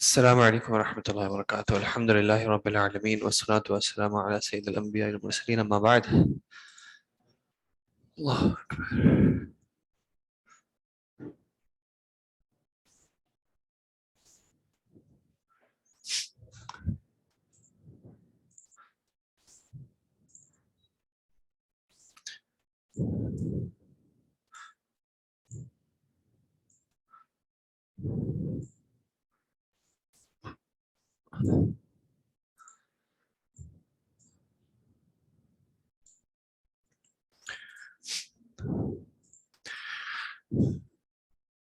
السلام عليكم ورحمة الله وبركاته. الحمد لله رب العالمين والصلاة والسلام على سيد الأنبياء والمرسلين. أما بعد. الله أكبر.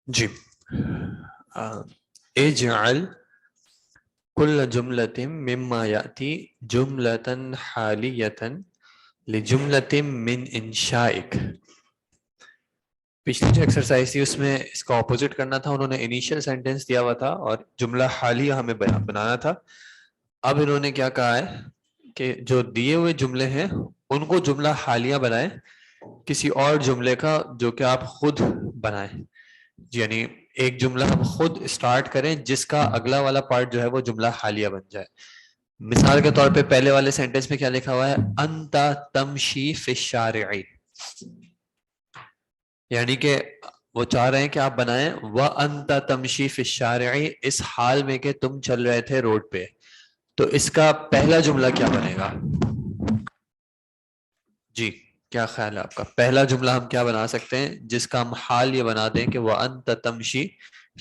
جی اجعل كل جملة مما يأتي جملة حالية لجملة من انشائك. پچھلی جو ایکسرسائز تھی اس میں اس کا اپوزٹ کرنا تھا. انہوں نے انیشیل سینٹینس دیا ہوا تھا اور جملہ حالیہ ہمیں بنانا تھا. اب انہوں نے کیا کہا ہے کہ جو دیے ہوئے جملے ہیں ان کو جملہ حالیہ بنائیں کسی اور جملے کا جو کہ آپ خود بنائیں. یعنی ایک جملہ ہم خود اسٹارٹ کریں جس کا اگلا والا پارٹ جو ہے وہ جملہ حالیہ بن جائے. مثال کے طور پہ پہلے والے سینٹینس میں کیا لکھا ہوا ہے؟ انت تمشی فی الشارع. یعنی کہ وہ چاہ رہے ہیں کہ آپ بنائیں وَأَنْتَ تَمْشِي فِي الشَّارِعِ، اس حال میں کہ تم چل رہے تھے روڈ پہ. تو اس کا پہلا جملہ کیا بنے گا؟ جی کیا خیال ہے آپ کا؟ پہلا جملہ ہم کیا بنا سکتے ہیں جس کا ہم حال یہ بنا دیں کہ وَأَنْتَ تَمْشِي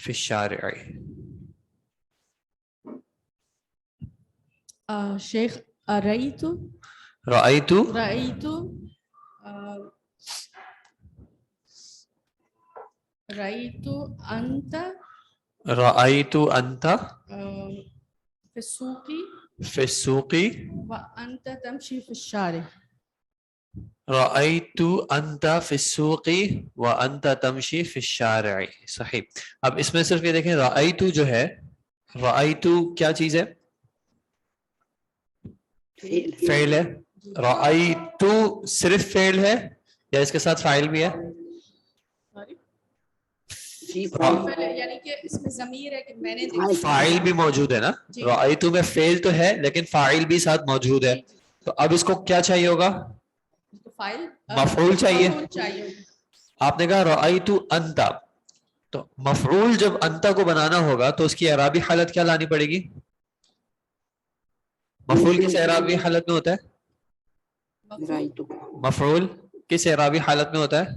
فِي الشَّارِعِ؟ شیخ رأیتو انت فی السوق وانت تمشی فی الشارع. رأیت انت فی السوق وانت تمشی فی الشارع. صحیح. اب اس میں صرف یہ دیکھیں رأیت جو ہے، رأیت کیا چیز ہے؟ فعل ہے. رأیت صرف فعل ہے یا اس کے ساتھ فاعل بھی ہے؟ یعنی کہ اس میں ضمیر ہے کہ میں نے دیکھا. فاعل بھی موجود ہے نا. رأیت میں فعل تو ہے لیکن فاعل بھی ساتھ موجود ہے. تو اب اس کو کیا چاہیے ہوگا؟ مفعول چاہیے. آپ نے کہا رأیت انت، تو مفعول جب انت کو بنانا ہوگا تو اس کی اعرابی حالت کیا لانی پڑے گی؟ مفعول کس اعرابی حالت میں ہوتا ہے؟ مفعول کس اعرابی حالت میں ہوتا ہے؟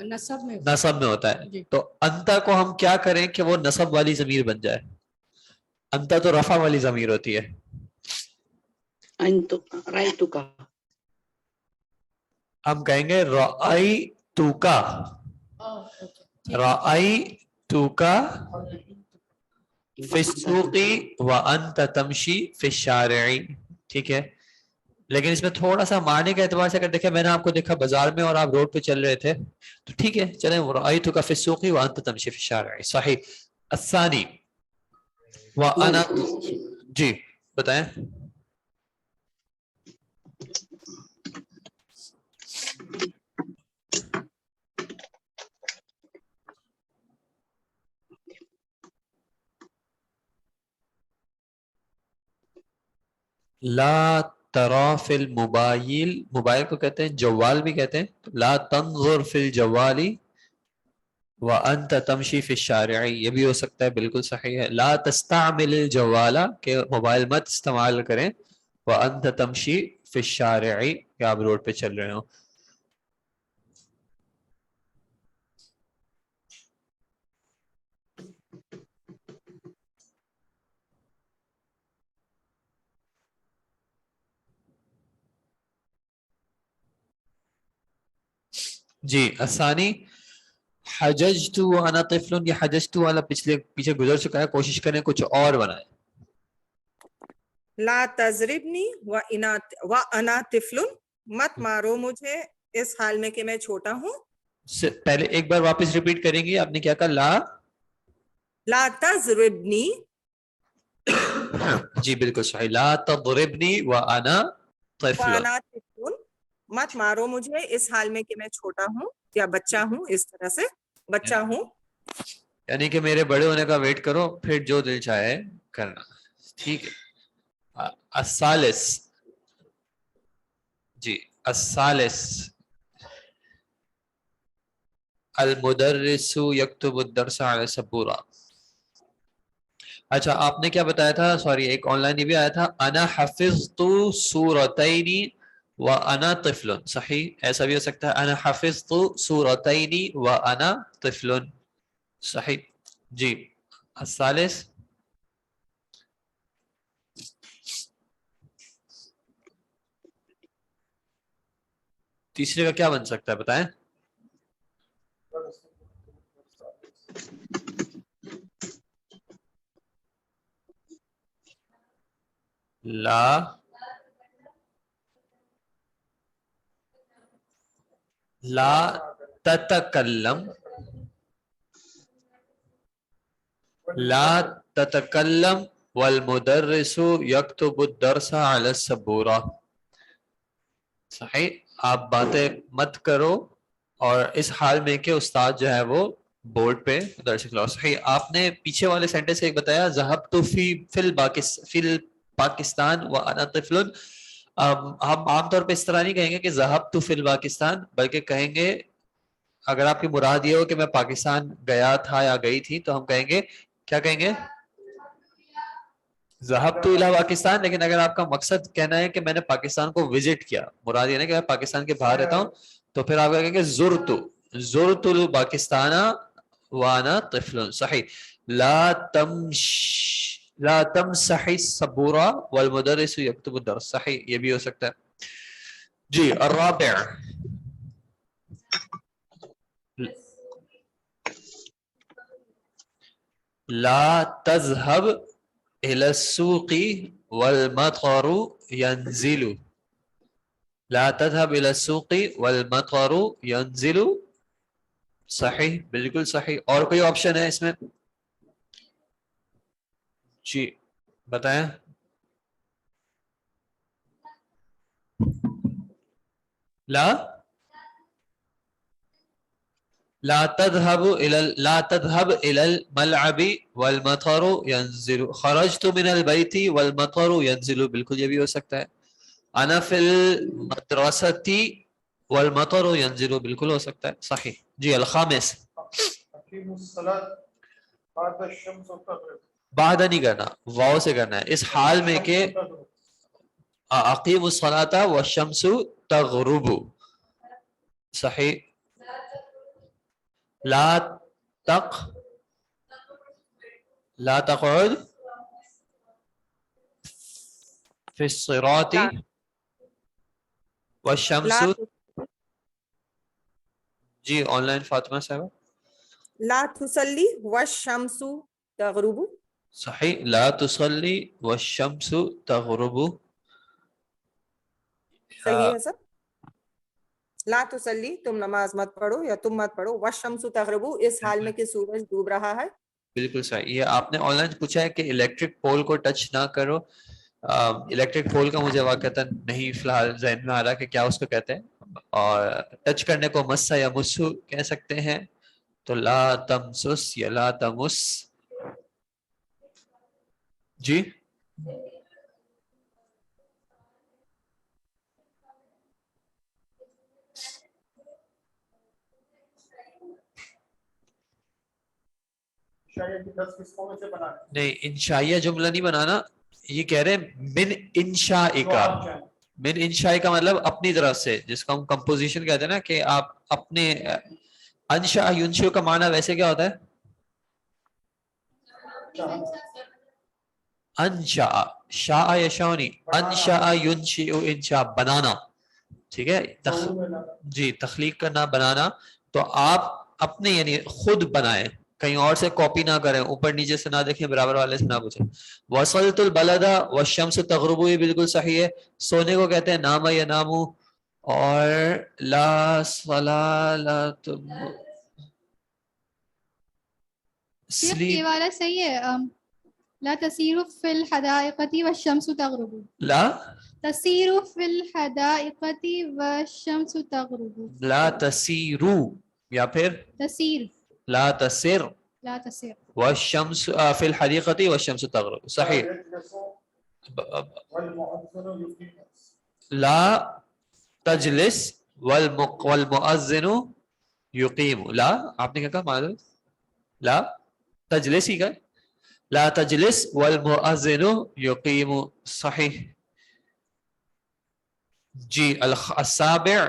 نصب میں ہوتا ہے. تو انتا کو ہم کیا کریں کہ وہ نصب والی ضمیر بن جائے؟ انتا تو رفع والی ضمیر ہوتی ہے. ہم کہیں گے رأیتوکا، رأیتوکا فی السوق وانت تمشی فی الشارع. ٹھیک ہے. لیکن اس میں تھوڑا سا معنی کے اعتبار سے اگر دیکھیں میں نے آپ کو دیکھا بازار میں اور آپ روڈ پہ چل رہے تھے تو ٹھیک ہے چلیں رأیتک فی السوق وانت تمشی فی الشارع. صحیح. الثانی وانا، جی بتائیں. لا ترا فی الموبائل، موبائل کو کہتے ہیں جوال بھی کہتے ہیں. لا تنظر فی الجوال وانت تمشی فی الشارع، یہ بھی ہو سکتا ہے. بالکل صحیح ہے. لا تستعمل الجوال، کہ موبائل مت استعمال کریں. وانت تمشی فی الشارع، کہ آپ روڈ پہ چل رہے ہوں. جی الثانی حججت وانا طفل، یہ حججت والا پیچھے گزر چکا ہے. کوشش کریں کچھ اور بنائیں. لا تضربنی وانا طفل، مت مارو مجھے اس حال میں کہ میں چھوٹا ہوں. پہلے ایک بار واپس ریپیٹ کریں گی. آپ نے کیا کہا؟ لا تضربنی. جی بالکل صحیح. لا تضربنی وانا طفل، مت مارو مجھے اس حال میں کہ میں چھوٹا ہوں یا بچہ ہوں. اس طرح سے بچہ ہوں. یعنی کہ میرے بڑے ہونے کا ویٹ کرو پھر جو دل چاہے کرنا. ٹھیک ہے. الثالث جی الثالث المدرس یکتب الدرس علی السبورہ. اچھا آپ نے کیا بتایا تھا, سوری ایک آن لائن یہ بھی آیا تھا, انا حفظت سورتین وانا طفل. صحیح, ایسا بھی ہو سکتا ہے انا حفظت سورتین وانا طفل. صحیح. جی الثالث تیسرے کا کیا بن سکتا ہے بتائیں. لا تتکلم والمدرس یکتب الدرس علی السبورہ. صحیح, آپ باتیں مت کرو اور اس حال میں کہ استاد جو ہے وہ بورڈ پہ درس کھلاؤ. صحیح. آپ نے پیچھے والے سینٹنس ایک بتایا ذهبت فی الپاکستان وانا طفل. ہم عام طور پہ اس طرح نہیں کہیں گے کہ ذهبت فی الپاکستان, بلکہ کہیں گے اگر آپ کی مراد یہ ہو کہ میں پاکستان گیا تھا یا گئی تھی تو ہم کہیں گے, کیا کہیں گے, ذهبت الى پاکستان. لیکن اگر آپ کا مقصد کہنا ہے کہ میں نے پاکستان کو وزٹ کیا, مراد یہ نہیں کہ میں پاکستان کے باہر رہتا ہوں, تو پھر آپ کہیں گے زرت الپاکستان وانا طفل. صحیح. لا تمسح السبورہ والمدرس یکتب الدرس. صحیح, یہ بھی ہو سکتا ہے. جی الرابع لا تذهب الى السوق والمطر ينزل. لا تذهب الى السوق والمطر ينزل. صحیح, بالکل صحیح. اور کوئی آپشن ہے اس میں؟ جی بتائیں. لا تذهب الى الملعب والمطر ينزل. خرجت من البيت والمطر ينزل. بالکل یہ بھی ہو سکتا ہے. انا في المدرسة والمطر ينزل. بالکل ہو سکتا ہے. صحیح. جی الخامس بعد نہیں کرنا, واو سے کرنا ہے اس حال میں کہ اقیم الصلاة والشمس تغرب. صحیح. لا تقعد في الصراط والشمس. جی آن لائن فاطمہ صاحب. لا تصلی والشمس تغرب. صحیح. لا تصلی والشمس تغرب. صحیح ہے سر. لا تصلی تم نماز مت پڑھو یا تم مت پڑھو, والشمس تغرب اس حال میں کہ سورج ڈوب رہا ہے. بالکل صحیح. یہ آپ نے آن لائن پوچھا ہے کہ الیکٹرک پول کو ٹچ نہ کرو. الیکٹرک پول کا مجھے واقعتاً نہیں فی الحال ذہن میں آ رہا کہ کیا اس کو کہتے ہیں, اور ٹچ کرنے کو مسا یا مسو کہہ سکتے ہیں. تو لا تمسس یا لا تمس. جی نہیں, انشائیہ جملہ نہیں بنانا. یہ کہہ رہے من انشائکا. من انشائکا مطلب اپنی طرف سے, جس کو ہم کمپوزیشن کہتے ہیں نا, کہ آپ اپنے. انشاء ینشئ کا معنی ویسے کیا ہوتا ہے؟ انشاء, شاء یشاء, انشاء ینشئ انشاء, بنانا. ٹھیک ہے. جی تخلیق کرنا, بنانا. تو آپ اپنے یعنی خود بنائیں, کہیں اور سے کاپی نہ کریں, اوپر نیچے سے نہ دیکھیں, برابر والے سے نہ پوچھیں. وصلت البلد والشمس تغرب, یہ بالکل صحیح ہے. سونے کو کہتے ہیں نام یا نامو. اور لا صلاۃ یہ والا صحیح ہے. لا تسیر فی الحدائق والشمس تغرب. لا تسیر فی الحدائق والشمس تغرب. لا تسیرو یا پھر تسیر. لا تسر. لا تسير. والشمس في الحديقة والشمس تغرب. صحيح. لا تجلس والمؤذن يقيم. لا آپ نے کیا کہا معلوم؟ لا تجلس ہی کا لا تجلس والمؤذن يقيم. صحیح. جی السابع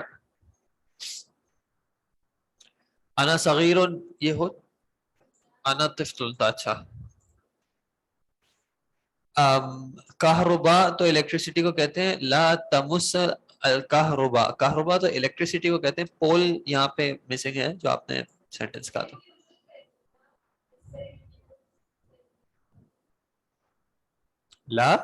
انا صغیر یہ ہو انا طفل تھا. اچھا کہربا تو الیکٹریسٹی کو کہتے ہیں. لا تمس الکہربا. کہربا تو الیکٹریسٹی کو کہتے ہیں. پول یہاں پہ مسنگ ہے جو آپ نے سینٹنس کہا تھا. لا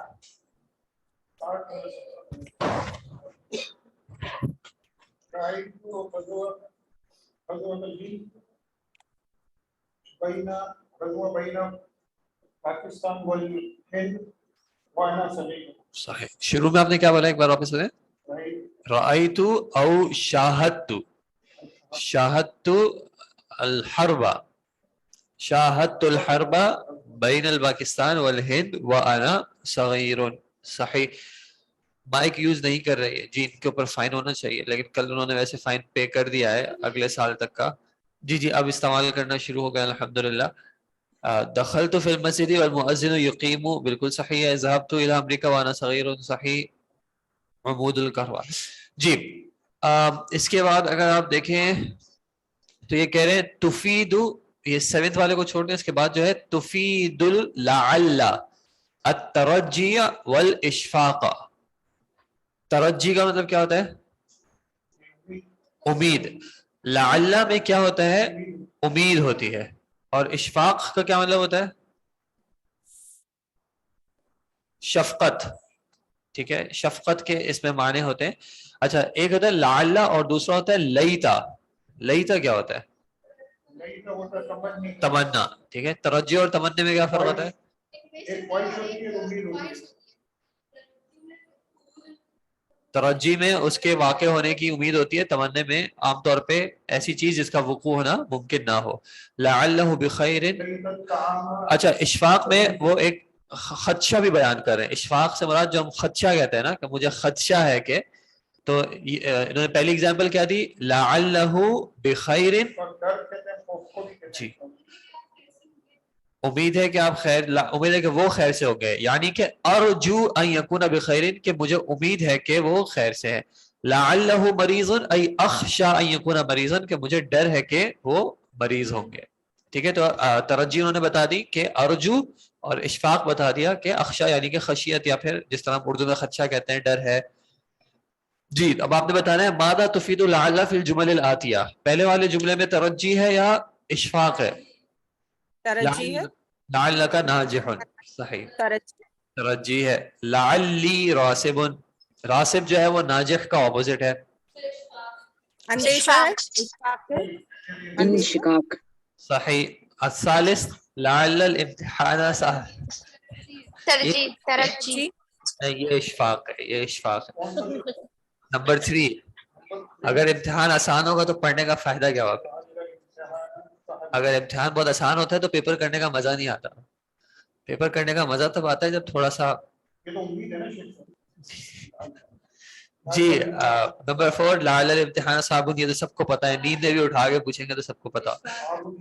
پاکستان والهند وانا صغير. صحیح. شروع میں آپ نے کیا بولا ایک بار واپس بولیں. رأیت او شاہدت. شاہدت الحرب. شاہدت الحرب بین الپاکستان والہند وانا صغیر. صحیح. مائک یوز نہیں کر رہی ہے جی. ان کے اوپر فائن ہونا چاہیے لیکن کل انہوں نے ویسے فائن پے کر دیا ہے اگلے سال تک کا. جی جی اب استعمال کرنا شروع ہو گیا الحمدللہ. دخلت فی المسجد والمؤذن یقیم. بالکل صحیح ہے. ذهبت الى امریکہ وانا صغیر. صحیح. عمود القہوہ. جی اس کے بعد اگر آپ دیکھیں تو یہ کہہ رہے ہیں تفید. یہ 7th والے کو چھوڑ دیں. اس کے بعد جو ہے تفید لعل الترجی والاشفاق. ترجی کا مطلب کیا ہوتا ہے؟ امید. لعل میں کیا ہوتا ہے؟ امید ہوتی ہے. اور اشفاق کا کیا مطلب ہوتا ہے؟ شفقت. ٹھیک ہے. شفقت کے اس میں معنی ہوتے ہیں. اچھا ایک ہوتا ہے لعل اور دوسرا ہوتا ہے لیتا. لیتا کیا ہوتا ہے؟ تمنا. ٹھیک ہے. ترجی اور تمنے میں کیا فرق ہوتا ہے؟ ترجی میں اس کے واقع ہونے کی امید ہوتی ہے. تمنے میں عام طور پہ ایسی چیز جس کا وقوع ہونا ممکن نہ ہو. لعلہ بخیر. اچھا اشفاق میں وہ ایک خدشہ بھی بیان کر رہے ہیں. اشفاق سے مراد جو ہم خدشہ کہتے ہیں نا کہ مجھے خدشہ ہے کہ, تو انہوں نے پہلی اگزامپل کیا دی؟ لعلہ بخیر. جی امید ہے کہ آپ خیر, امید ہے کہ وہ خیر سے ہو گئے. یعنی کہ ارجو ان یکون بخیر, کہ مجھے امید ہے کہ وہ خیر سے ہے. لعلہ مریض ای اخشى ان یکون مریضا, کہ مجھے ڈر ہے کہ وہ مریض ہوں گے. ٹھیک ہے. تو ترجی انہوں نے بتا دی کہ ارجو, اور اشفاق بتا دیا کہ اخشى یعنی کہ خشیت, یا پھر جس طرح اردو میں خدشہ کہتے ہیں ڈر ہے. جی اب آپ نے بتانا ہے ماذا تفید لعل فی الجمل الآتیہ. پہلے والے جملے میں ترجی ہے یا اشفاق ہے؟ ترجی ہے. لعلک ناجح. صحیح. ترجی ہے. لعلی راسب. راسب جو ہے وہ ناجح کا اپوزٹ ہے. اندیشہ ہے. اشفاق ہے. انشقاق. صحیح. الثالث لعل الامتحان سهل. ترجیح. ترجی. یہ اشفاق ہے. یہ اشفاق ہے. نمبر 3 اگر امتحان آسان ہوگا تو پڑھنے کا فائدہ کیا ہوگا؟ اگر امتحان بہت آسان ہوتا ہے تو پیپر کرنے کا مزہ نہیں آتا. پیپر کرنے کا مزہ تب آتا ہے جب تھوڑا سا. جی نمبر 4 لعل الامتحان صعب. یہ تو سب کو پتا ہے, نیند میں بھی اٹھا کے پوچھیں گے تو سب کو پتا.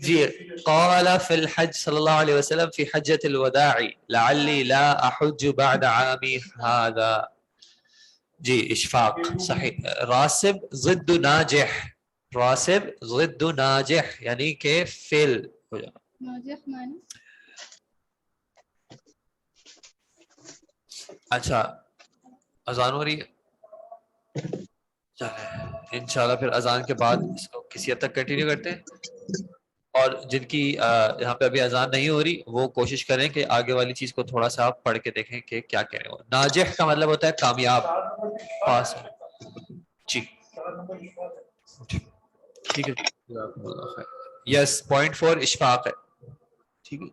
جی قال فی الحج صلی اللہ علیہ وسلم فی حجۃ الوداع لعلی لا احج بعد عامی هذا. جی اشفاق. صحیح. راسب ضد ناجح. راسب ضد ناجح یعنی کہ فیل ہو جانا. ناجح معنی اچھا اذان ہو رہی ہے, چلے انشاءاللہ پھر اذان کے بعد اس کو کسی حد تک کنٹینیو کرتے ہیں. اور جن کی یہاں پہ ابھی اذان نہیں ہو رہی وہ کوشش کریں کہ آگے والی چیز کو تھوڑا سا آپ پڑھ کے دیکھیں کہ کیا کہہ رہے ہو. ناجح کا مطلب ہوتا ہے کامیاب, پاس. جی ٹھیک ہے. یس پوائنٹ 4 اشفاق ہے. ٹھیک ہے.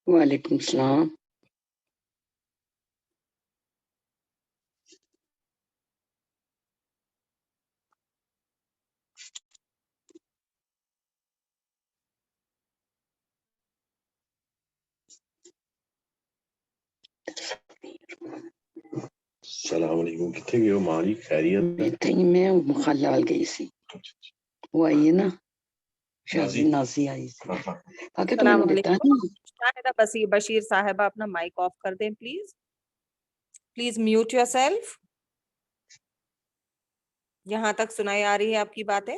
وعلیکم السلام. السلام علیکم. کتنے گئے ہو ماں جی؟ خیریت ہے؟ میں مخالہ وال گئی سی. وہ آئی ہے نا شازی نازی آئی سی. آگے تو میں السلام نے علیکم. بتایا شاہدہ بشیر صاحبہ اپنا مائک آف کر دیں please. Please mute your self. یہاں تک سنائی آ رہی ہے آپ کی باتیں؟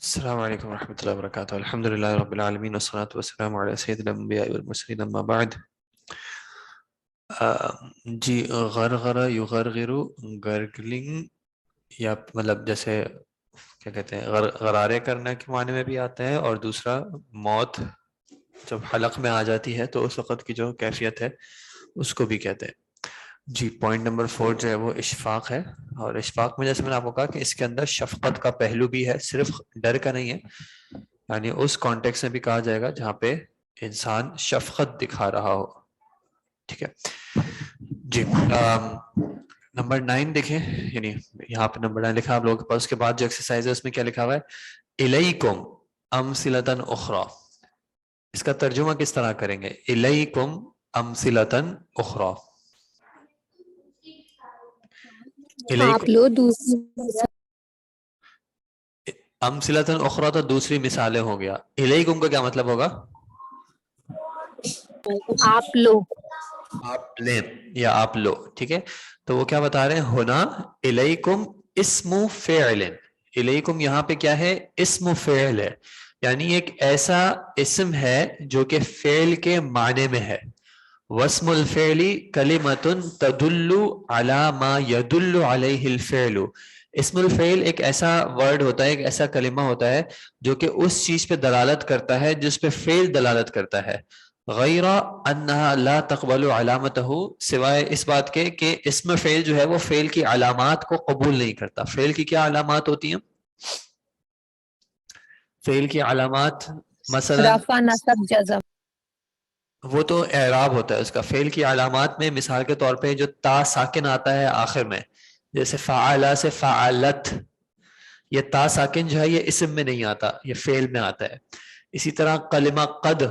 السلام علیکم ورحمۃ اللہ وبرکاتہ. الحمد للہ رب العالمین والصلاۃ والسلام علی سید الانبیاء والمرسلین اما بعد. جی غرغرہ یغرغرو گرگلنگ یا مطلب جیسے کیا کہتے ہیں غرارے کرنے کے معنی میں بھی آتا ہے, اور دوسرا موت جب حلق میں آ جاتی ہے تو اس وقت کی جو کیفیت ہے اس کو بھی کہتے ہیں. جی پوائنٹ نمبر 4 جو ہے وہ اشفاق ہے, اور اشفاق میں جیسے میں نے آپ کو کہا کہ اس کے اندر شفقت کا پہلو بھی ہے, صرف ڈر کا نہیں ہے. یعنی اس کانٹیکس میں بھی کہا جائے گا جہاں پہ انسان شفقت دکھا رہا ہو. ٹھیک ہے جی. نمبر 9 دیکھیں, یعنی یہاں پہ نمبر 9 لکھا آپ لوگوں کے پاس. اس کے بعد جو ایکسرسائز ہے اس میں کیا لکھا ہوا ہے, الیکم امثلۃ اخری. اس کا ترجمہ کس طرح کریں گے؟ الیکم امثلۃ اخری. آپ لوگ دوسری امثلۃ اخری تو دوسری مثالیں ہو گیا. الیکم کا کیا مطلب ہوگا؟ آپ لوگ آپ لیں یا آپ لو. ٹھیک ہے, تو وہ کیا بتا رہے ہیں ہونا, الیکم اسم فعل. الیکم یہاں پہ کیا ہے؟ اسم فعل ہے, یعنی ایک ایسا اسم ہے جو کہ فعل کے معنی میں ہے. واسم الفعل کلمۃ تدل علی ما یدل علیہ الفعل. اسم الفعل ایک ایسا ورڈ ہوتا ہے, ایک ایسا کلمہ ہوتا ہے جو کہ اس چیز پہ دلالت کرتا ہے جس پہ فعل دلالت کرتا ہے. غیر انہا لا تقبل علامتہ, سوائے اس بات کے کہ اسم فعل جو ہے وہ فعل کی علامات کو قبول نہیں کرتا. فعل کی کیا علامات ہوتی ہیں؟ فعل کی علامات مثلا رفع نصب جزم. وہ تو اعراب ہوتا ہے اس کا. فعل کی علامات میں مثال کے طور پہ جو تا ساکن آتا ہے آخر میں, جیسے فعلا سے فعلت, یہ تا ساکن جو ہے یہ اسم میں نہیں آتا, یہ فعل میں آتا ہے. اسی طرح کلمہ قد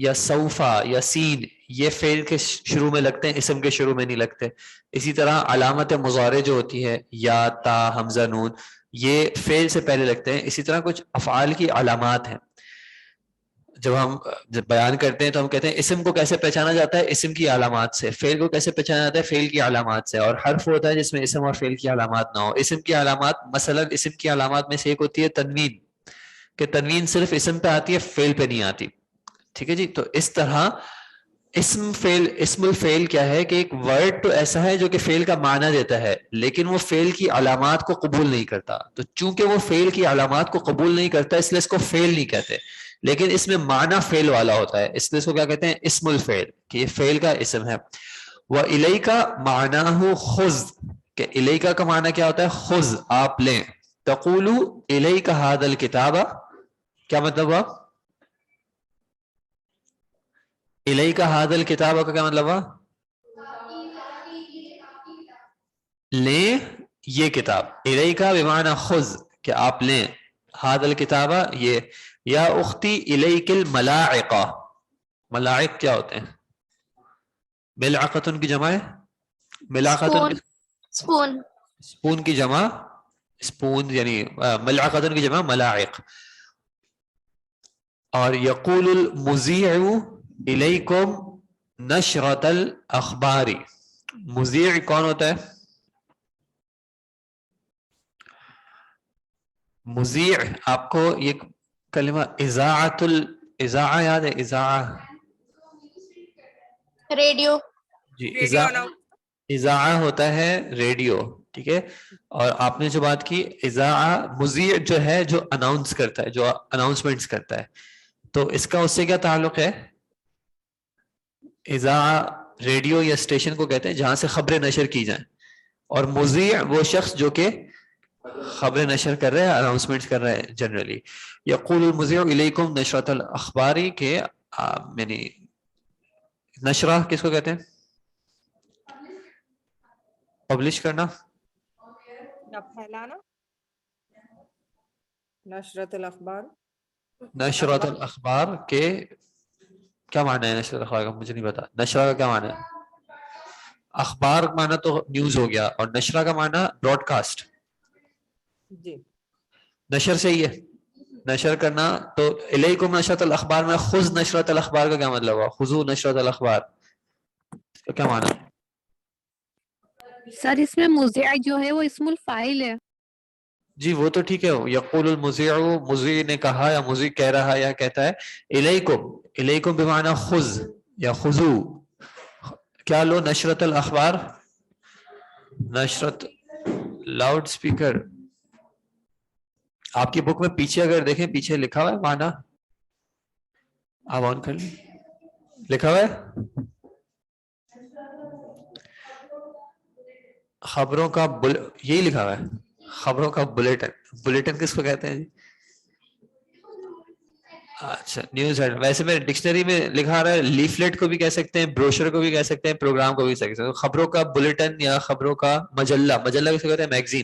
یا سوفا یا سین, یہ فعل کے شروع میں لگتے ہیں, اسم کے شروع میں نہیں لگتے. اسی طرح علامت مضارع جو ہوتی ہے یا تا حمزہ نون, یہ فعل سے پہلے لگتے ہیں. اسی طرح کچھ افعال کی علامات ہیں. جب بیان کرتے ہیں تو ہم کہتے ہیں اسم کو کیسے پہچانا جاتا ہے؟ اسم کی علامات سے. فعل کو کیسے پہچانا جاتا ہے؟ فعل کی علامات سے. اور حرف ہوتا ہے جس میں اسم اور فعل کی علامات نہ ہو. اسم کی علامات مثلا اسم کی علامات میں سے ایک ہوتی ہے تنوین, کہ تنوین صرف اسم پہ آتی ہے, فعل پہ نہیں آتی. ٹھیک ہے جی. تو اس طرح اسم الفعل کیا ہے کہ ایک ورڈ تو ایسا ہے جو کہ فعل کا معنی دیتا ہے, لیکن وہ فعل کی علامات کو قبول نہیں کرتا. تو چونکہ وہ فعل کی علامات کو قبول نہیں کرتا اس لیے اس کو فعل نہیں کہتے, لیکن اس میں معنی فعل والا ہوتا ہے, اس لیے اس کو کیا کہتے ہیں؟ اسم الفعل, کہ یہ فعل کا اسم ہے. وَإِلَيْكَ مَعْنَاهُ خُذْ, کہ الیکا کا معنی کیا ہوتا ہے؟ خُذ, آپ لیں. تقول الیک هذا الکتاب, کیا مطلب ہوا؟ الیک هذا الکتاب کا کیا مطلب ہوا؟ لیں یہ کتاب. الیکا بمعنی خذ, کہ آپ لیں. هذا الکتاب یہ. یا اختی الیک الملاعق, ملاعق کیا ہوتے ہیں؟ ملعقتن کی جمع ہے, ملعقتن سپون. سپون کی جمع سپون, یعنی ملعقتن کی جمع ملاعق. اور یقول المذیع الیکم نشرۃ الاخبار. مذیع کون ہوتا ہے؟ مذیع آپ کو یہ کلمہ اذاعہ یاد ہے؟ اذاعہ ریڈیو. جی, اذاعہ ہوتا ہے ریڈیو. ٹھیک ہے, اور آپ نے جو بات کی اذاعہ, مذیع جو ہے جو اناؤنس کرتا ہے, جو اناؤنسمنٹس کرتا ہے, تو اس کا اس سے کیا تعلق ہے؟ اذاعہ ریڈیو یا اسٹیشن کو کہتے ہیں جہاں سے خبریں نشر کی جائیں, اور مذیع وہ شخص جو کہ خبریں نشر کر رہے ہیں, اناؤنسمنٹس کر رہے ہیں جنرلی. یقول المذیع الیکم نشرۃ الاخبار, کے یعنی نشرہ کس کو کہتے ہیں؟ پبلش کرنا یا پھیلانا. نشرۃ الاخبار, نشرۃ الاخبار کے کیا معنی ہے؟ نشرۃ الاخبار کا مجھے نہیں پتا. نشرہ کا کیا معنی ہے؟ اخبار کا معنی تو نیوز ہو گیا, اور نشرہ کا معنی براڈ کاسٹ. جی نشر سے ہی ہے, نشر کرنا. تو الیکم نشرۃ الاخبار میں خذ نشرۃ الاخبار کا کیا مطلب ہوا؟ خذو نشرۃ الاخبار کا کیا معنی؟ سر اس میں مذیع جو ہے وہ اسم الفاعل ہے. جی وہ تو ٹھیک ہے. یقول المذیع, مذیع نے کہا یا مذیع کہہ رہا یا کہتا ہے. الیکم, الیکم بمعنی خذ یا خذو. کیا لو؟ نشرت الاخبار, نشرت. لاؤڈ اسپیکر آپ کی بک میں پیچھے اگر دیکھیں پیچھے لکھا ہوا ہے معنی, آپ آن کر لیں, لکھا ہوا ہے خبروں کا یہی لکھا ہوا ہے خبروں کا بلیٹن. بلیٹن کس کو کہتے ہیں جی؟ اچھا نیوز ہیڈ. ویسے میں ڈکشنری میں لکھا رہا ہے لیفلیٹ کو بھی کہہ سکتے ہیں, بروشر کو بھی کہہ سکتے ہیں, پروگرام کو بھی کہہ سکتے ہیں. خبروں کا بلیٹن یا خبروں کا مجلہ, مجلہ کس کو کہتے ہیں؟ میگزین.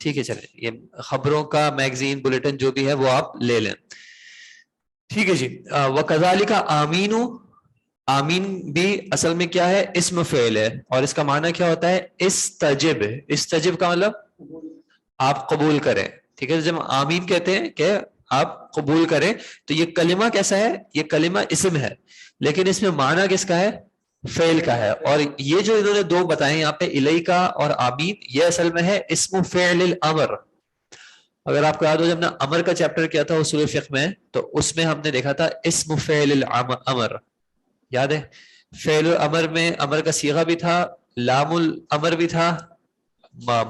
ٹھیک ہے چلیں, یہ خبروں کا میگزین بلیٹن جو بھی ہے وہ آپ لے لیں. ٹھیک ہے جی. وَكَذَلِكَ آمین, آمین بھی اصل میں کیا ہے؟ اسم فعل ہے, اور اس کا معنی کیا ہوتا ہے؟ استجب. استجب کا مطلب آپ قبول کریں. ٹھیک ہے, جب آمین کہتے ہیں کہ آپ قبول کریں, تو یہ کلمہ کیسا ہے؟ یہ کلمہ اسم ہے, لیکن اس میں معنی کس کا ہے؟ فعل کا ہے. اور یہ جو انہوں نے دو بتائے یہاں پہ, الیکا اور آمین, یہ اصل میں ہے اسم فعل الامر. اگر آپ کو یاد ہو جب ہم نے امر کا چیپٹر کیا تھا اصول فقہ میں, تو اس میں ہم نے دیکھا تھا اسم فعل الامر, یاد ہے؟ فعل الامر میں امر کا صیغہ بھی تھا, لام الامر بھی تھا,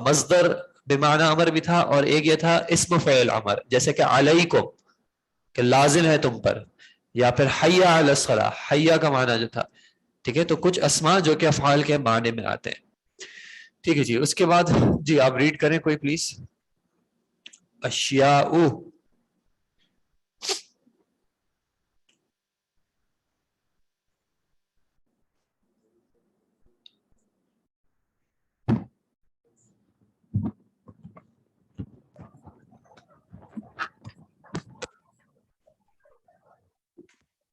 مصدر بمعنی امر بھی تھا, اور ایک یہ تھا اسم فعل امر, جیسے کہ علیکم کہ لازم ہے تم پر, یا پھر حی علی الصلاۃ, حیا کا معنی جو تھا. ٹھیک ہے, تو کچھ اسماء جو کہ افعال کے معنی میں آتے ہیں. ٹھیک ہے جی. اس کے بعد جی آپ ریڈ کریں کوئی پلیز. اشیاء,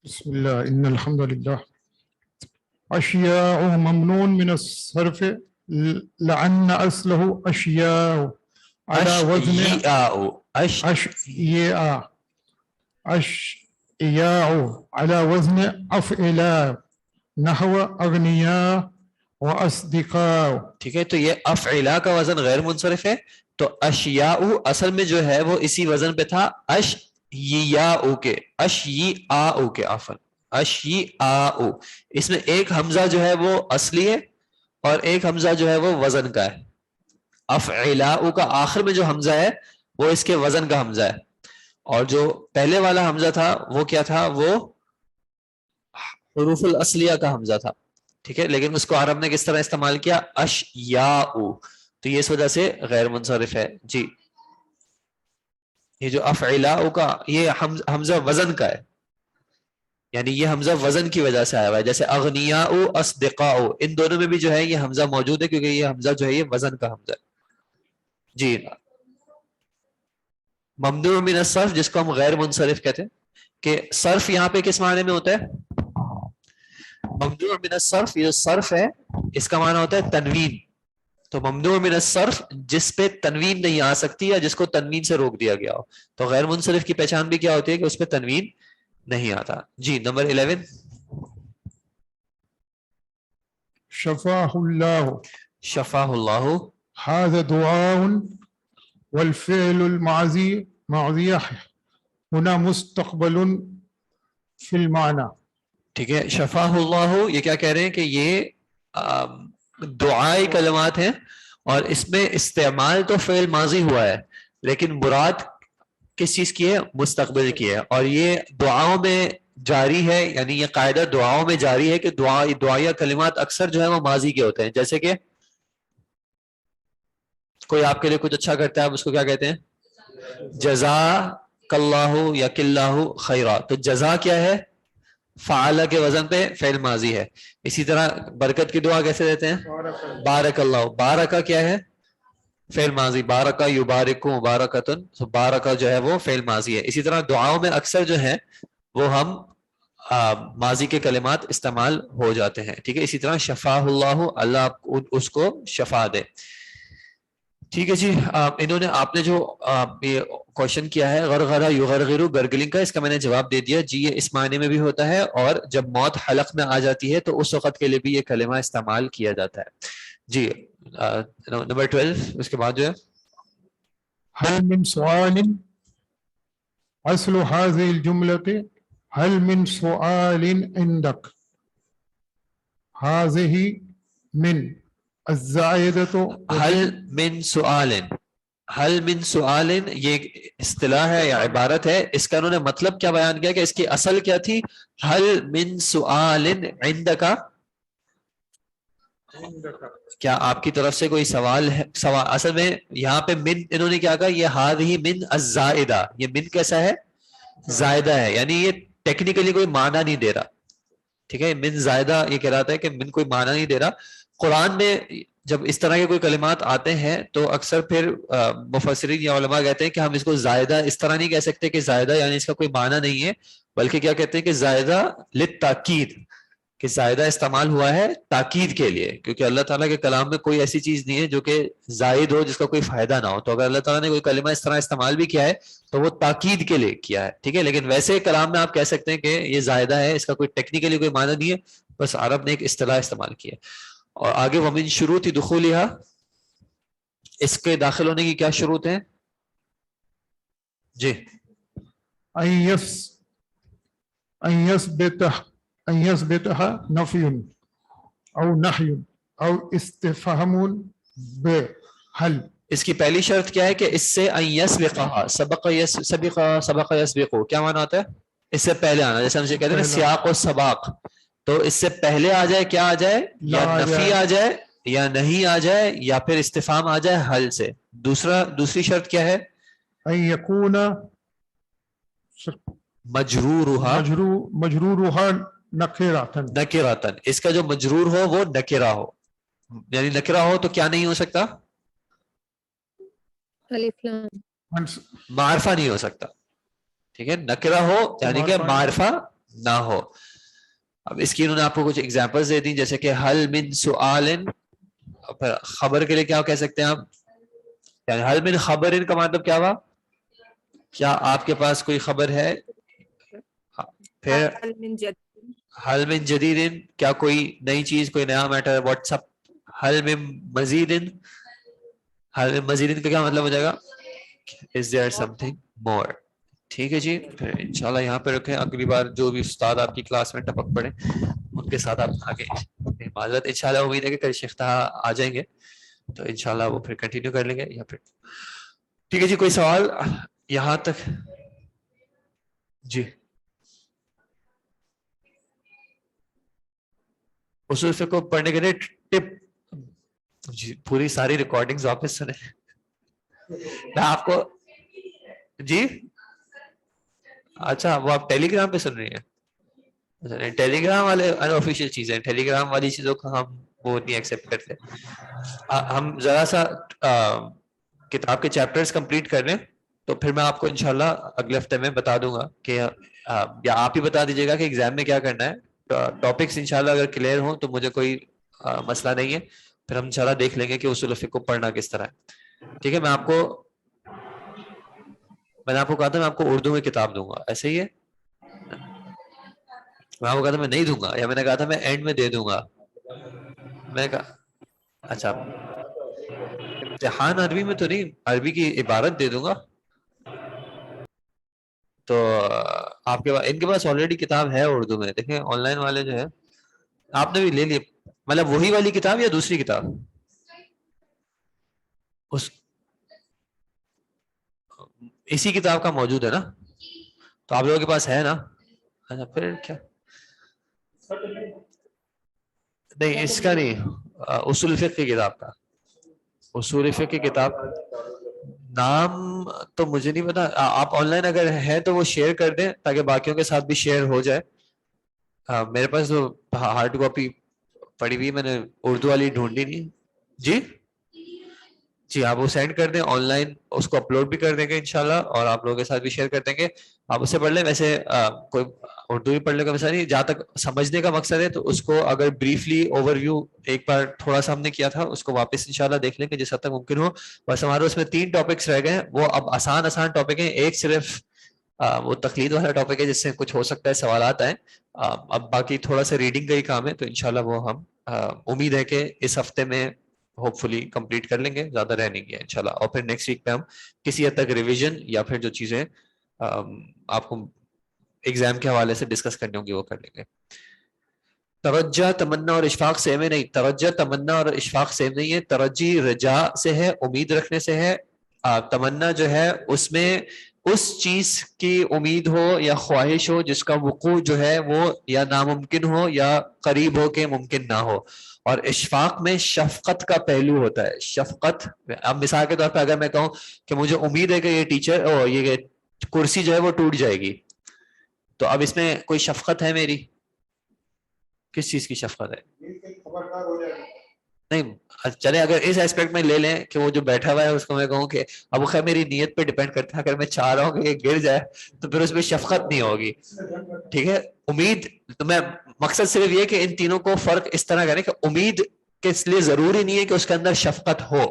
بسم الله إن الحمد لله. أشياء ممنون من الصرف لأن أصله أشياء على وزن أشياء. أشياء على وزن أفعلاء نحو أغنياء وأصدقاء. ٹھیک ہے, تو یہ افعلا کا وزن غیر منصرف ہے, تو اشیاء اصل میں جو ہے وہ اسی وزن پہ تھا, اشیاء کے, اشیاء کے, عفوا اشیاء. اس میں ایک حمزہ جو ہے وہ اصلی ہے اور ایک حمزہ جو ہے وہ وزن کا ہے. افعلاء کا آخر میں جو حمزہ ہے وہ اس کے وزن کا حمزہ ہے, اور جو پہلے والا حمزہ تھا وہ کیا تھا؟ وہ حروف الاصلیہ کا حمزہ تھا. ٹھیک ہے, لیکن اس کو عرب نے کس طرح استعمال کیا؟ اشیاء. تو یہ اس وجہ سے غیر منصرف ہے. جی یہ جو افعلاء کا یہ حمزہ وزن کا ہے, یعنی یہ حمزہ وزن کی وجہ سے آیا ہوا ہے. جیسے اغنیاء, اصدقاء, ان دونوں میں بھی جو ہے یہ حمزہ موجود ہے, کیونکہ یہ حمزہ جو ہے یہ وزن کا حمزہ ہے. جی ممنوع من الصرف, جس کو ہم غیر منصرف کہتے ہیں, کہ صرف یہاں پہ کس معنی میں ہوتا ہے؟ ممنوع من الصرف, یہ صرف ہے اس کا معنی ہوتا ہے تنوین. تو ممنوع من الصرف جس پہ تنوین نہیں آ سکتی یا جس کو تنوین سے روک دیا گیا ہو. تو غیر منصرف کی پہچان بھی کیا ہوتی ہے؟ کہ اس پہ تنوین نہیں آتا. جی نمبر 11. شفاہ اللہ. شفاہ اللہ, هذا دعاء والفعل الماضي ماضية هنا مستقبل في المعنى. ٹھیک ہے, شفاہ اللہ, یہ کیا کہہ رہے ہیں کہ یہ دعائی کلمات ہیں, اور اس میں استعمال تو فعل ماضی ہوا ہے, لیکن مراد کس چیز کی ہے؟ مستقبل کی ہے. اور یہ دعاؤں میں جاری ہے, یعنی یہ قاعدہ دعاؤں میں جاری ہے کہ دعائیہ کلمات اکثر جو ہے وہ ماضی کے ہوتے ہیں. جیسے کہ کوئی آپ کے لیے کچھ اچھا کرتا ہے, آپ اس کو کیا کہتے ہیں؟ جزاک اللہ یا کلہ خیرا. تو جزا کیا ہے؟ فعال کے وزن پہ فعل ماضی ہے. اسی طرح برکت کی دعا کیسے دیتے ہیں؟ بارک اللہ. بارکا کیا ہے؟ فعل ماضی. بارکا یبارک مبارکتن, تو بارکا جو ہے وہ فعل ماضی ہے. اسی طرح دعاؤں میں اکثر جو ہے وہ ہم ماضی کے کلمات استعمال ہو جاتے ہیں. ٹھیک ہے, اسی طرح شفاہ اللہ, اللہ اس کو شفا دے. ٹھیک ہے جی. انہوں نے, آپ نے جو یہ کوشچن کیا ہے غرغرہ یغرغرو, گرگلنگ کا, اس کا میں نے جواب دے دیا. جی یہ اس معنی میں بھی ہوتا ہے, اور جب موت حلق میں آ جاتی ہے تو اس وقت کے لیے بھی یہ کلمہ استعمال کیا جاتا ہے. جی نمبر 12. اس کے بعد جو ہے هل من سؤال أصل هذه الجملة هل من سؤال عندك هذه من الزائدة حل من سؤال یہ اصطلاح ہے یا عبارت ہے, اس کا انہوں نے مطلب کیا بیان کیا کہ اس کی اصل کیا تھی؟ حل من سؤال عندک, کیا آپ کی طرف سے کوئی سوال ہے؟ اصل میں یہاں پہ من انہوں نے کیا کہا, یہ ہذہ من الزائدہ, یہ من کیسا ہے؟ زائدہ ہے, یعنی یہ ٹیکنیکلی کوئی معنی نہیں دے رہا. ٹھیک ہے, من زائدہ یہ کہہ رہا تھا کہ من کوئی معنی نہیں دے رہا. قرآن میں جب اس طرح کے کوئی کلمات آتے ہیں تو اکثر پھر مفسرین یا علماء کہتے ہیں کہ ہم اس کو زائدہ اس طرح نہیں کہہ سکتے کہ زائدہ یعنی اس کا کوئی معنی نہیں ہے, بلکہ کیا کہتے ہیں کہ زائدہ للتاکید, کہ زائدہ استعمال ہوا ہے تاکید کے لیے, کیونکہ اللہ تعالیٰ کے کلام میں کوئی ایسی چیز نہیں ہے جو کہ زائد ہو جس کا کوئی فائدہ نہ ہو. تو اگر اللہ تعالیٰ نے کوئی کلمہ اس طرح استعمال بھی کیا ہے تو وہ تاکید کے لیے کیا ہے. ٹھیک ہے, لیکن ویسے کلام میں آپ کہہ سکتے ہیں کہ یہ زائدہ ہے, اس کا کوئی ٹیکنیکلی کوئی معنی نہیں ہے, بس عرب نے ایک اصطلاح استعمال کی ہے. اور آگے ومن شروط دخولها, اس کے داخل ہونے کی کیا شروط ہیں؟ جی, أن يثبتها نفي أو نحي أو استفهام بهل. اس کی پہلی شرط کیا ہے کہ اس سے ان یسبقها, سبق یسبقو کیا معنی ہوتا ہے؟ اس سے پہلے آنا, جیسے ہم سے کہتے ہیں نا سیاق و سباق, تو اس سے پہلے آ جائے, کیا آ جائے؟ یا نفی آ جائے, یا نہیں آ جائے, یا پھر استفہام آ جائے حل سے. دوسری شرط کیا ہے؟ أن يكون مجرورها نکراتن, اس کا جو مجرور ہو وہ نکرہ ہو, یعنی نکرہ ہو تو کیا نہیں ہو سکتا؟ الف لام معرفہ نہیں ہو سکتا. ٹھیک ہے, نکرہ ہو یعنی کہ معرفہ نہ ہو. اب اس کی انہوں نے آپ کو کچھ ایگزامپلز دے دی, جیسے کہ حل من سؤال, پھر خبر کے لیے کیا کہہ سکتے ہیں آپ؟ یعنی حل من خبر کا مطلب کیا ہوا؟ کیا آپ کے پاس کوئی خبر ہے؟ پھر حل من جدید, کیا کوئی نئی چیز, کوئی نیا میٹر, واٹس اپ. حل من مزید, حل من مزید کا کیا مطلب ہو جائے گا؟ Is there some thing more. ٹھیک ہے جی, پھر انشاءاللہ یہاں پہ رکھیں. اگلی بار جو بھی استاد آپ کی کلاس میں ٹپک پڑے ان کے ساتھ آپ آگے معذرت, انشاءاللہ امید ہے کہ کل شیخ طاہا آ جائیں گے تو انشاءاللہ وہ پھر کنٹینیو کر لیں گے یا پھر. ٹھیک ہے جی, کوئی سوال یہاں تک؟ جی, اصول فقہ کو پڑھنے کے لیے ٹپ, جی پوری ساری ریکارڈنگز واپس سنیں. میں آپ کو جی, اچھا وہ آپ ٹیلی گرام پہ سن رہی ہیں؟ ٹیلی گرام والے ان آفیشیل چیزیں, ٹیلی گرام والی چیزوں کا ہم وہ نہیں ایکسیپٹ کرتے. ہم ذرا سا کتاب کے چیپٹرز کمپلیٹ کر لیں تو پھر میں آپ کو انشاءاللہ اگلے ہفتے میں بتا دوں گا کہ, یا آپ ہی بتا دیجیے گا کہ ایگزام میں کیا کرنا ہے. ٹاپکس انشاءاللہ اگر کلیئر ہوں تو مجھے کوئی مسئلہ نہیں ہے, پھر ہم انشاءاللہ دیکھ لیں گے کہ اصول فقہ کو پڑھنا کس طرح ہے. ٹھیک ہے, میں نے آپ کو کہا تھا میں آپ کو اردو میں کتاب دوں گا, ایسے ہی ہے؟ میں آپ کو کہا تھا میں نہیں دوں گا, یا میں نے کہا تھا میں اینڈ میں دے دوں گا؟ میں نے کہا اچھا امتحان عربی میں تو نہیں, عربی کی عبارت دے دوں گا. تو آپ کے ان کے پاس آلریڈی کتاب ہے اردو میں, دیکھیں آن لائن والے جو ہے آپ نے بھی لے لی, مطلب وہی والی کتاب یا دوسری کتاب؟ اسی کتاب کا موجود ہے نا, تو آپ لوگوں کے پاس ہے نا؟ اچھا پھر کیا نہیں, اس کا نہیں, اصول فقہ کی کتاب کا, اصول فقہ کی کتاب نام تو مجھے نہیں پتا. آپ آن لائن اگر ہے تو وہ شیئر کر دیں تاکہ باقیوں کے ساتھ بھی شیئر ہو جائے. میرے پاس تو ہارڈ کاپی پڑی ہوئی, میں نے اردو والی ڈھونڈی نہیں. جی جی, آپ وہ سینڈ کر دیں آن لائن, اس کو اپلوڈ بھی کر دیں گے انشاءاللہ, اور آپ لوگوں کے ساتھ بھی شیئر کر دیں گے. آپ اسے پڑھ لیں. ویسے کوئی اردو بھی پڑھنے کا مسئلہ نہیں, جہاں تک سمجھنے کا مقصد ہے تو اس کو اگر بریفلی اوور ویو ایک بار تھوڑا سا ہم نے کیا تھا, اس کو واپس انشاءاللہ دیکھ لیں گے جس حد تک ممکن ہو. بس ہمارے اس میں 3 ٹاپکس رہ گئے ہیں, وہ اب آسان ٹاپک ہیں. ایک صرف وہ تقلید والا ٹاپک ہے جس سے کچھ ہو سکتا ہے سوالات آئیں. اب باقی تھوڑا سا ریڈنگ کا ہی کام ہے, تو انشاءاللہ وہ ہم امید ہے کہ اس ہفتے میں ہوپ فلی کمپلیٹ کر لیں گے, زیادہ رہ نہیں گیا انشاءاللہ. اور پھر نیکسٹ ویک پہ ہم کسی حد تک ریویژن یا پھر جو چیزیں آپ کو ایگزام کے حوالے سے ڈسکس کرنی ہوں گی وہ کر لیں گے. ترجا تمنا اور اشفاق سیم ہے نہیں, ترجا تمنا اور اشفاق سیم نہیں ہے. ترجی رجا سے ہے, امید رکھنے سے ہے. تمنا جو ہے اس میں اس چیز کی امید ہو یا خواہش ہو جس کا وقوع جو ہے وہ یا ناممکن ہو یا قریب ہو کہ ممکن نہ ہو. اور اشفاق میں شفقت کا پہلو ہوتا ہے. شفقت, اب مثال کے طور پہ اگر میں کہوں کہ مجھے امید ہے کہ یہ ٹیچر یہ کرسی جو ہے وہ ٹوٹ جائے گی, تو اب اس میں کوئی شفقت ہے میری؟ کس چیز کی شفقت ہے؟ نہیں, چلے اگر اس ایسپیکٹ میں لے لیں کہ وہ جو بیٹھا ہوا ہے اس کو میں کہوں کہ اب خیر میری نیت پہ ڈیپینڈ کرتا ہے, اگر میں چاہ رہا ہوں کہ یہ گر جائے تو پھر اس میں شفقت نہیں ہوگی. ٹھیک ہے, امید تو میں مقصد صرف یہ کہ ان تینوں کو فرق اس طرح کریں کہ امید کے اس لیے ضروری نہیں ہے کہ اس کے اندر شفقت ہو.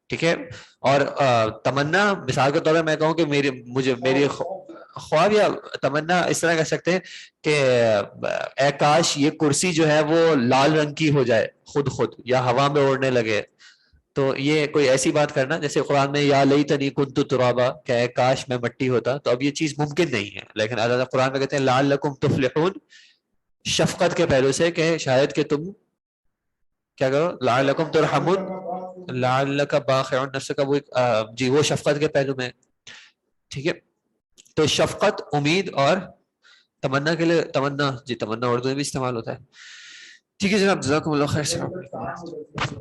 ٹھیک ہے, اور تمنا مثال کے طور پر میں کہوں کہ میری خواب یا تمنا اس طرح کر سکتے ہیں کہ اے کاش یہ کرسی جو ہے وہ لال رنگ کی ہو جائے خود یا ہوا میں اڑنے لگے. تو یہ کوئی ایسی بات کرنا جیسے قرآن میں یا لیتنی کنت ترابا, کہ اے کاش میں مٹی ہوتا, تو اب یہ چیز ممکن نہیں ہے. لیکن اللہ قرآن میں کہتے ہیں لعلکم تفلحون, شفقت کے پہلو سے کہ شاید کہ تم کیا کرو, لعلکم ترحمون لعلک باخع نفسک, وہ جی وہ شفقت کے پہلو میں. ٹھیک ہے, تو شفقت, امید اور تمنا کے لیے تمنا, جی تمنا اردو میں بھی استعمال ہوتا ہے. ٹھیک ہے جناب, جزاکم اللہ خیر. السلام علیکم.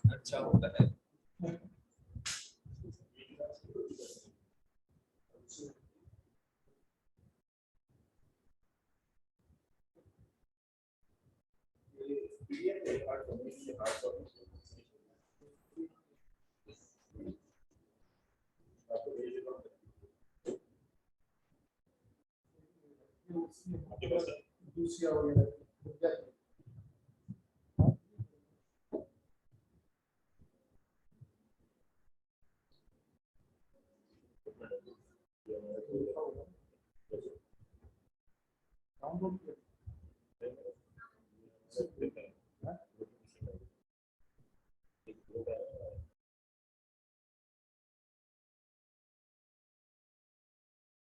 اچھا ہوتا ہے. دوسری